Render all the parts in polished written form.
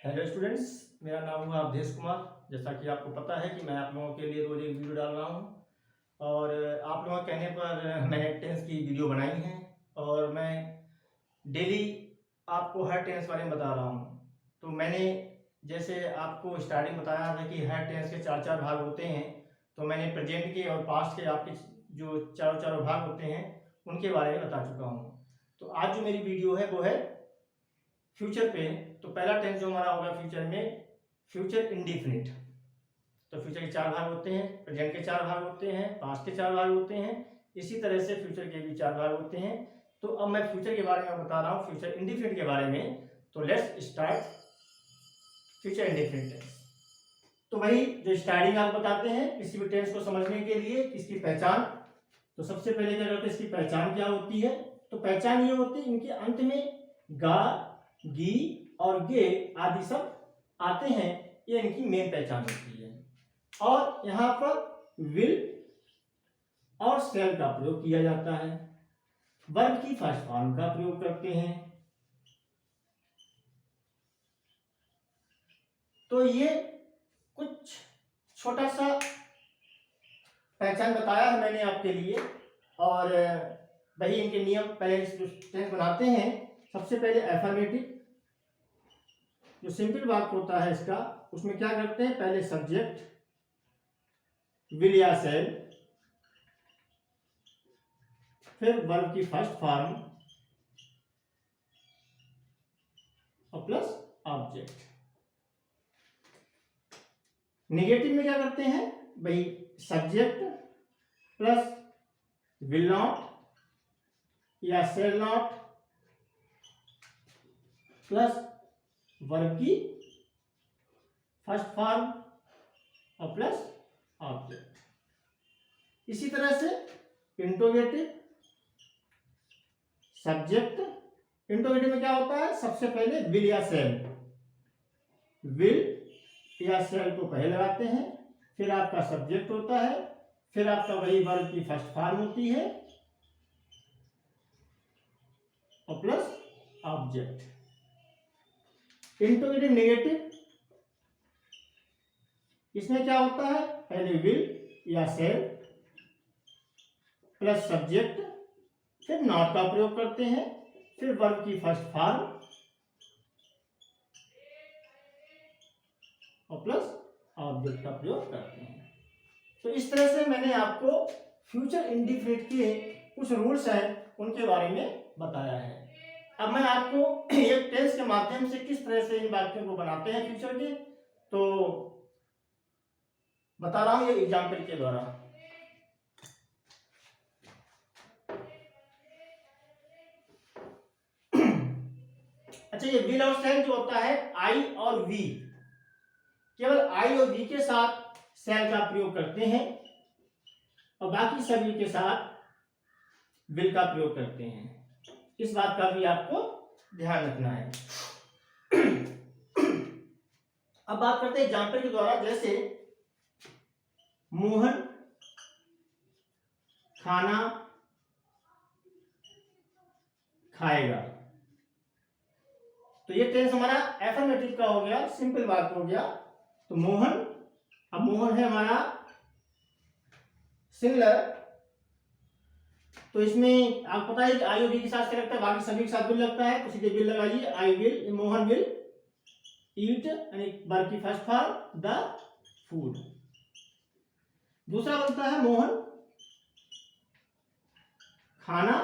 Hello students, मेरा नाम हुआ अवधेश कुमार। जैसा कि आपको पता है कि मैं आप लोगों के लिए रोज एक वीडियो डाल रहा हूं और आप लोगों के कहने पर मैंने टेंस की वीडियो बनाई है और मैं डेली आपको हर टेंस बारे में बता रहा हूं। तो मैंने जैसे आपको स्टार्टिंग बताया था कि हर टेंस के चार चार भाग होते हैं, तो मैंने प्रेजेंट के और पास्ट के आपके जो चारों चारों भाग होते हैं उनके बारे में बता चुका हूँ। तो आज जो मेरी वीडियो है वो है फ्यूचर पे। तो पहला टेंस जो हमारा होगा फ्यूचर में, फ्यूचर इंडिफिनिट। तो फ्यूचर के चार भाग होते हैं, प्रेजेंट के चार भाग होते हैं, पास्ट के चार भाग होते हैं, इसी तरह से फ्यूचर के भी चार भाग होते हैं। तो अब मैं फ्यूचर के बारे में बता रहा हूँ, फ्यूचर इंडिफिनिट के बारे में। तो let's start future indefinite tense. तो वही जो स्टार्टिंग आप बताते हैं किसी भी टेंस को समझने के लिए, इसकी पहचान। तो सबसे पहले क्या करते हैं, इसकी पहचान क्या होती है। तो पहचान ये होती है इनके अंत में गा, गी और गे आदि सब आते हैं, ये इनकी मेन पहचान होती है। और यहां पर विल और शैल का प्रयोग किया जाता है, वर्ब की फर्स्ट फॉर्म का प्रयोग करते हैं। तो ये कुछ छोटा सा पहचान बताया है मैंने आपके लिए। और वही इनके नियम पहले टेंस बनाते हैं। सबसे पहले एफर्मेटिव जो सिंपल वाक्य होता है इसका, उसमें क्या करते हैं, पहले सब्जेक्ट विल या शैल, फिर वर्ब की फर्स्ट फॉर्म और प्लस ऑब्जेक्ट। नेगेटिव में क्या करते हैं भाई, सब्जेक्ट प्लस विल नॉट या शैल नॉट प्लस वर्ब की फर्स्ट फॉर्म और प्लस ऑब्जेक्ट। इसी तरह से इंट्रोगेटिव सब्जेक्ट, इंट्रोगेटिव में क्या होता है, सबसे पहले विल या शैल, विल या शैल को पहले लगाते हैं, फिर आपका सब्जेक्ट होता है, फिर आपका वही वर्ब की फर्स्ट फॉर्म होती है और प्लस ऑब्जेक्ट। इंट्रोगेटिव नेगेटिव, इसमें क्या होता है, पहले विल या शैल प्लस सब्जेक्ट, फिर नॉट का प्रयोग करते हैं, फिर वर्ब की फर्स्ट फॉर्म और प्लस ऑब्जेक्ट का प्रयोग करते हैं। तो इस तरह से मैंने आपको फ्यूचर इंडिफिनिट के कुछ रूल्स हैं उनके बारे में बताया है। अब मैं आपको एक टेंस के माध्यम से किस तरह से इन वाक्यों को बनाते हैं फ्यूचर के, तो बता रहा हूं ये एग्जाम्पल के द्वारा। अच्छा, ये विल और शैल जो होता है, आई और वी, केवल आई और वी के साथ शैल का प्रयोग करते हैं और बाकी सभी के साथ विल का प्रयोग करते हैं। इस बात का भी आपको ध्यान रखना है। अब बात करते हैं एग्जाम्पल के द्वारा। जैसे मोहन खाना खाएगा, तो ये टेंस हमारा एफर्मेटिव का हो गया, सिंपल बात हो गया। तो मोहन, अब मोहन है हमारा सिंगुलर, तो इसमें आपको पता है कि आई और वी के साथ क्या लगता है, बाकी सभी के साथ विल लगता है, तो सीधे विल लगाइए। I will, Mohan will eat, यानी वर्ब की फर्स्ट फॉर्म द फूड। दूसरा बनता है मोहन खाना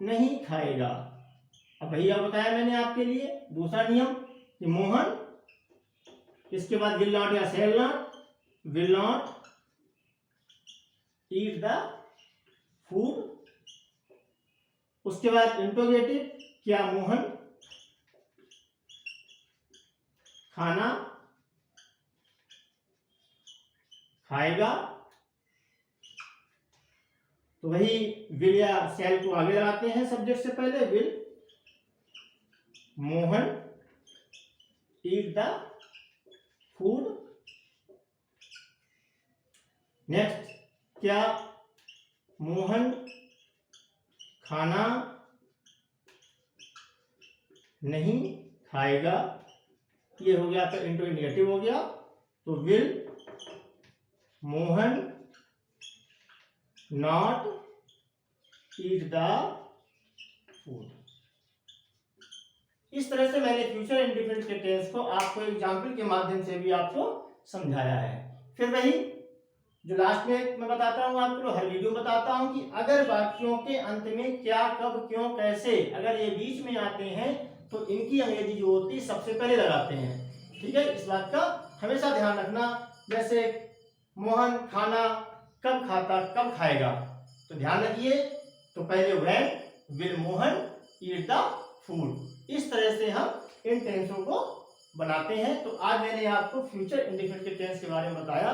नहीं खाएगा। अब भैया बताया मैंने आपके लिए दूसरा नियम कि मोहन, इसके बाद विल नॉट या shall not, will not eat the food. उसके बाद इंट्रोगेटिव, क्या मोहन खाना खाएगा, तो वही विल या शैल को आगे लगाते हैं सब्जेक्ट से पहले, will Mohan eat the food. Next, क्या मोहन खाना नहीं खाएगा, ये हो गया तो इंटू नेगेटिव हो गया, तो will Mohan not eat the food. इस तरह से मैंने फ्यूचर इंडेफिनिट के टेंस को आपको एग्जाम्पल के माध्यम से भी आपको समझाया है। फिर वही जो लास्ट में मैं बताता हूँ आपको, हर वीडियो में बताता हूँ कि अगर वाक्यों के अंत में क्या, कब, क्यों, कैसे अगर ये बीच में आते हैं तो इनकी अंग्रेजी जो होती है सबसे पहले लगाते हैं। ठीक है, इस बात का हमेशा ध्यान रखना। जैसे मोहन खाना कब खाता, कब खाएगा, तो ध्यान रखिए, तो पहले when will Mohan eat the food. इस तरह से हम इन टेंसों को बनाते हैं। तो आज मैंने आपको फ्यूचर इंडेफिनिट के टेंस के बारे में बताया।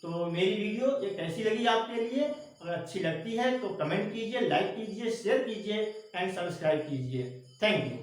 तो मेरी वीडियो ये कैसी लगी आपके लिए? अगर अच्छी लगती है तो कमेंट कीजिए, लाइक कीजिए, शेयर कीजिए एंड सब्सक्राइब कीजिए। Thank you.